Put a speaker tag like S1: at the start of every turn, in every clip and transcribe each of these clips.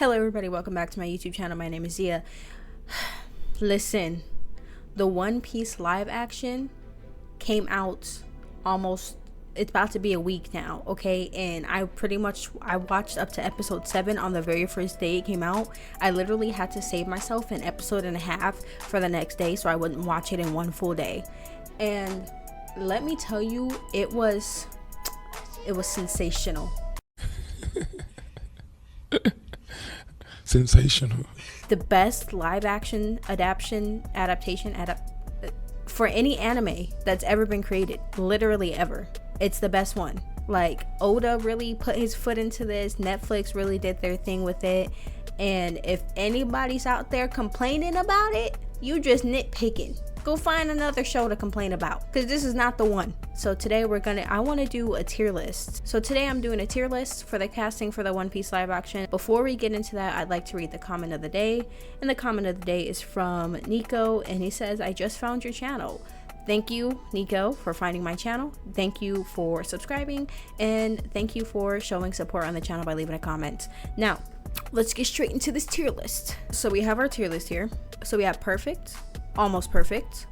S1: Hello everybody, welcome back to my YouTube channel. My name is Zia. Listen, the One Piece live action came out it's about to be a week now, okay? And I watched up to episode 7 on the very first day it came out. I literally had to save myself an episode and a half for the next day so I wouldn't watch it in one full day. And let me tell you, it was sensational.
S2: Sensational.
S1: The best live action adaptation for any anime that's ever been created, literally ever. It's the best one. Like, Oda really put his foot into this. Netflix really did their thing with it. And if anybody's out there complaining about it, you just nitpicking. Go find another show to complain about, because this is not the one. So today I want to do a tier list. So today I'm doing a tier list for the casting for the One Piece live action. Before we get into that, I'd like to read the comment of the day. And the comment of the day is from Nico, and he says, "I just found your channel." Thank you, Nico, for finding my channel. Thank you for subscribing, and thank you for showing support on the channel by leaving a comment. Now, let's get straight into this tier list. So we have our tier list here. So we have perfect, almost perfect,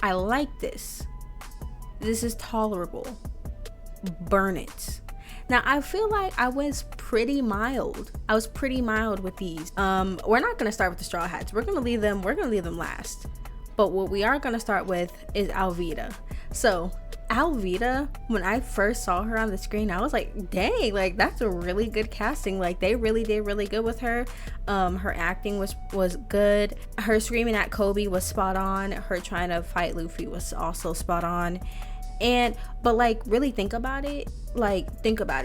S1: I like this is tolerable, burn it. Now I feel like I was pretty mild with these. We're not gonna start with the Straw Hats. We're gonna leave them last. But what we are gonna start with is Alvida. So Alvida, when I first saw her on the screen, I was like, dang, like that's a really good casting. Like they really did really good with her. Her acting was good. Her screaming at Kobe was spot on. Her trying to fight Luffy was also spot on. But like, really think about it.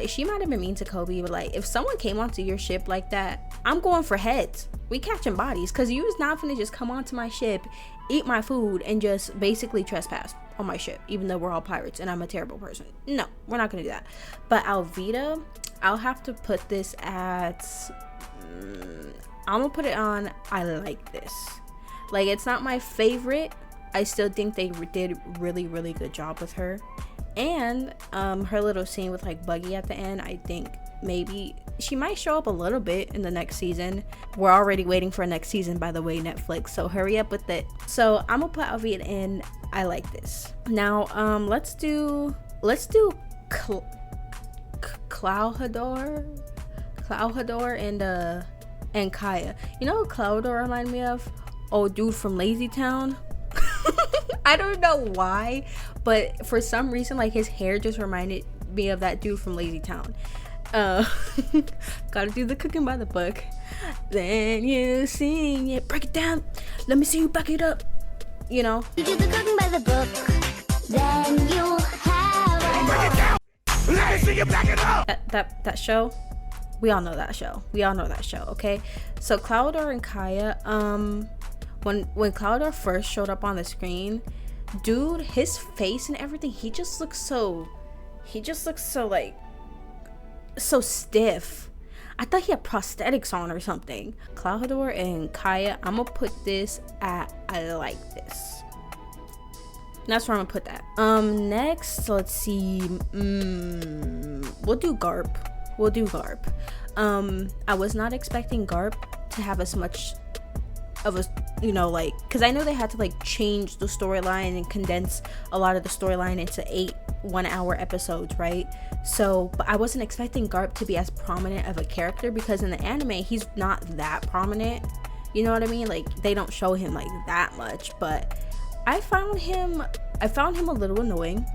S1: She might have been mean to Kobe, but like, if someone came onto your ship like that, I'm going for heads. We catching bodies, because you is not gonna just come onto my ship, eat my food, and just basically trespass on my ship, even though we're all pirates and I'm a terrible person. No, we're not gonna do that. But Alvida, I'll have to put this at I'm gonna put it on I like this. Like, it's not my favorite. I still think they did really really good job with her. And her little scene with like Buggy at the end, I think maybe she might show up a little bit in the next season. We're already waiting for next season, by the way, Netflix, so hurry up with it. So I'm gonna put Alvida in I like this. Now let's do Cloudhador and Kaya. You know what Cloudhador remind me of? Old dude from Lazy Town. I don't know why, but for some reason, like, his hair just reminded me of that dude from Lazy Town. Gotta do the cooking by the book. Then you sing it, break it down. Let me see you back it up. You know.
S3: You do the cooking by the book. Then you have
S2: Break it down. Let me see you back it up.
S1: That show. We all know that show. Okay. So Cloudor and Kaya. When Cloudor first showed up on the screen, dude, his face and everything, he just looks so like so stiff. I thought he had prosthetics on or something. Cloudor and Kaya, I'm gonna put this at I like this. That's where I'm gonna put that. Next, let's see. We'll do Garp. I was not expecting Garp to have as much of a, like, because I know they had to like change the storyline and condense a lot of the storyline into 8 one-hour episodes, right? So, but I wasn't expecting Garp to be as prominent of a character, because in the anime he's not that prominent, you know what I mean? Like, they don't show him like that much. But I found him a little annoying.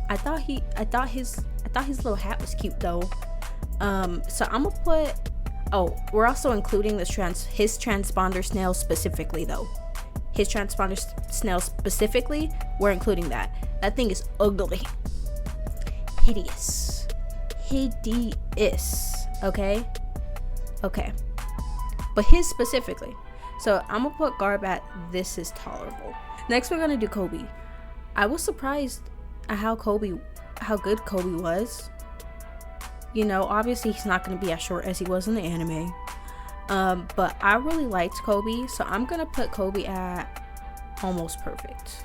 S1: I thought his little hat was cute though. So I'm gonna put, we're also including his transponder snail specifically though. His transponder snail specifically, we're including that. That thing is ugly. Hideous. Okay? But his specifically. So I'm gonna put Garb at this is tolerable. Next we're gonna do Kobe. I was surprised at how good Kobe was. Obviously he's not going to be as short as he was in the anime, but I really liked Kobe, so I'm gonna put Kobe at almost perfect.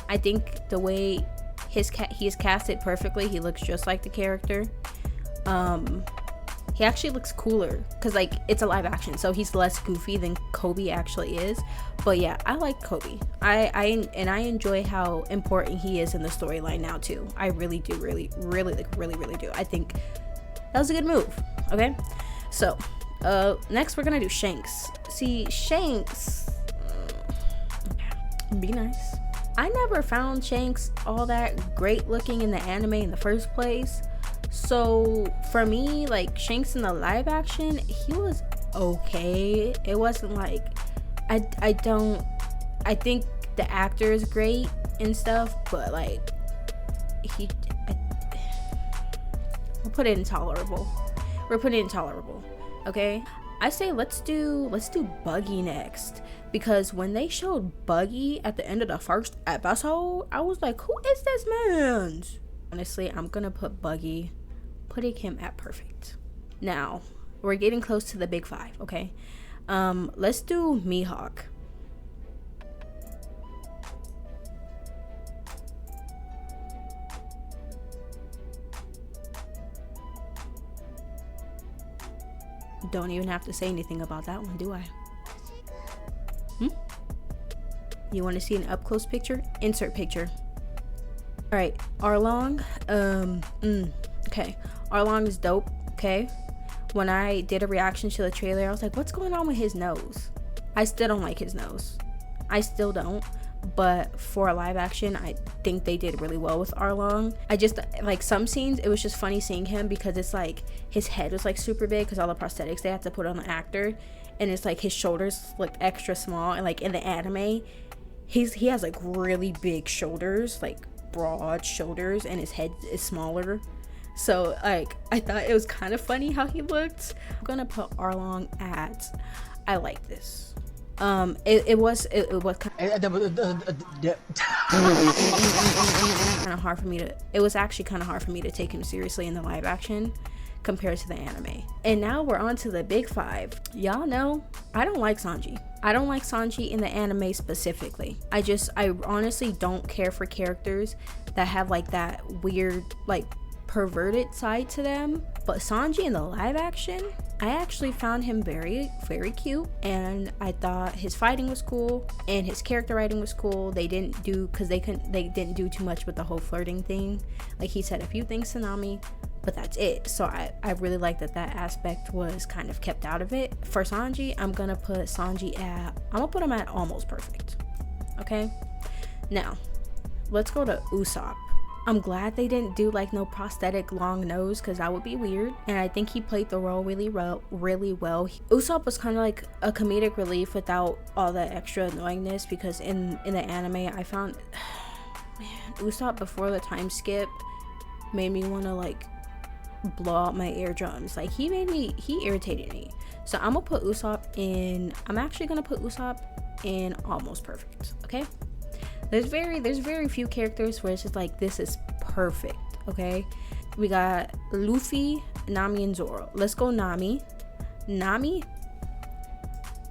S1: I think the way he is casted perfectly, he looks just like the character. He actually looks cooler because like it's a live action, so he's less goofy than Kobe actually is. But yeah, I like Kobe. I enjoy how important he is in the storyline now too. I really do, really do. I think that was a good move. Okay, so next we're gonna do Shanks. See, Shanks, be nice. I never found Shanks all that great looking in the anime in the first place. So for me, like Shanks in the live action, he was okay. It wasn't like I think the actor is great and stuff, but like we'll put it intolerable. We're putting it intolerable. Okay? I say let's do Buggy next, because when they showed Buggy at the end of the first episode, I was like, who is this man? Honestly, I'm gonna put Buggy, putting him at perfect. Now we're getting close to the big five. Okay, let's do Mihawk. Don't even have to say anything about that one, do I? You want to see an up close picture? Insert picture. All right, Arlong. Okay, Arlong is dope. Okay, when I did a reaction to the trailer, I was like, what's going on with his nose? I still don't like his nose. I still don't. But for a live action, I think they did really well with Arlong. I just like some scenes, it was just funny seeing him because it's like his head was like super big because all the prosthetics they had to put on the actor, and it's like his shoulders looked extra small, and like in the anime he has like really big shoulders, like broad shoulders, and his head is smaller. So like I thought it was kind of funny how he looked. I'm gonna put Arlong at, I like this. It was kind of hard for me to, it was actually kind of hard for me to take him seriously in the live action compared to the anime. And now we're on to the big five. Y'all know I don't like Sanji. I don't like Sanji in the anime specifically. I honestly don't care for characters that have like that weird like perverted side to them. But Sanji in the live action, I actually found him very cute, and I thought his fighting was cool and his character writing was cool. They didn't do do too much with the whole flirting thing. Like he said a few things to Nami, but that's it. So I really like that aspect was kind of kept out of it. For Sanji, I'm gonna put him at almost perfect. Okay, now let's go to Usopp. I'm glad they didn't do like no prosthetic long nose, because that would be weird, and I think he played the role really well. Usopp was kind of like a comedic relief without all that extra annoyingness, because in the anime I found man, Usopp before the time skip made me want to like blow out my eardrums. Like he irritated me. So I'm actually gonna put Usopp in almost perfect. Okay, there's very few characters where it's just like this is perfect. Okay, we got Luffy, Nami, and Zoro. Let's go Nami.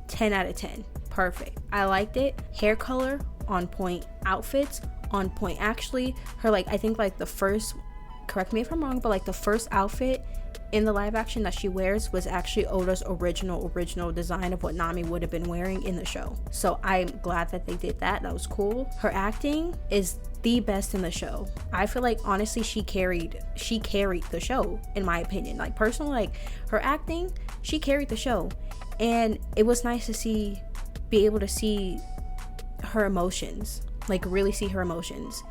S1: 10 out of 10, perfect. I liked it. Hair color on point, outfits on point. Actually, her like I think like the first, correct me if I'm wrong, but like the first outfit in the live action that she wears was actually Oda's original design of what Nami would have been wearing in the show. So I'm glad that they did that. That was cool. Her acting is the best in the show. I feel like honestly she carried the show, in my opinion. Like personally, like her acting, she carried the show, and it was nice to be able to see her emotions, like really see her emotions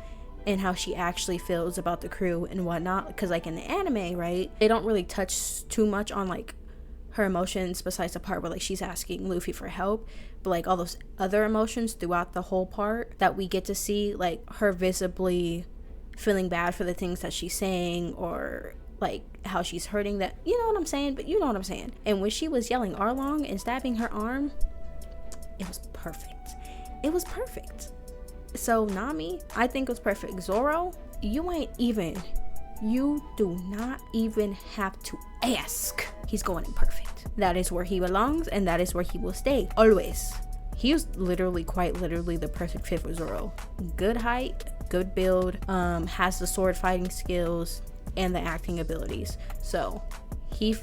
S1: and how she actually feels about the crew and whatnot. Because like in the anime, right, they don't really touch too much on like her emotions besides the part where like she's asking Luffy for help, but like all those other emotions throughout the whole part that we get to see, like her visibly feeling bad for the things that she's saying, or like how she's hurting, that, you know what I'm saying, but you know what I'm saying. And when she was yelling Arlong and stabbing her arm, it was perfect. So Nami, I think it was perfect. Zoro, you do not even have to ask. He's going in perfect. That is where he belongs, and that is where he will stay always. He was quite literally the perfect fit for Zoro. Good height, good build, has the sword fighting skills and the acting abilities. So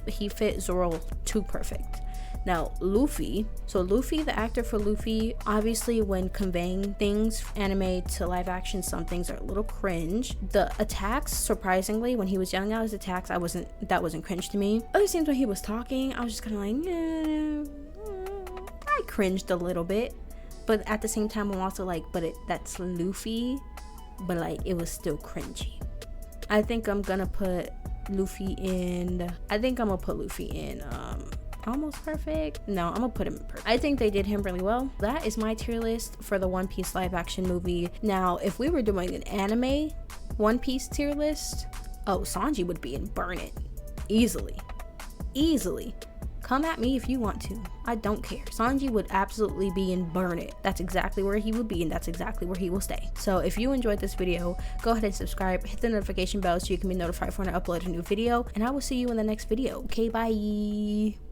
S1: He fit Zoro too perfect. Now Luffy, so Luffy, the actor for Luffy, obviously when conveying things anime to live action, some things are a little cringe. The attacks, surprisingly, when he was yelling out his attacks, that wasn't cringe to me. Other scenes when he was talking, I was just kind of like, I cringed a little bit, but at the same time I'm also like, that's Luffy, but like it was still cringy. I think I'm gonna put Luffy in almost perfect. No, I'm gonna put him in perfect. I think they did him really well. That is my tier list for the One Piece live action movie. Now if we were doing an anime One Piece tier list, oh, Sanji would be in Burn It easily. Come at me if you want to, I don't care. Sanji would absolutely be in Burn It. That's exactly where he would be, and that's exactly where he will stay. So if you enjoyed this video, go ahead and subscribe, hit the notification bell so you can be notified when I upload a new video, and I will see you in the next video. Okay, bye.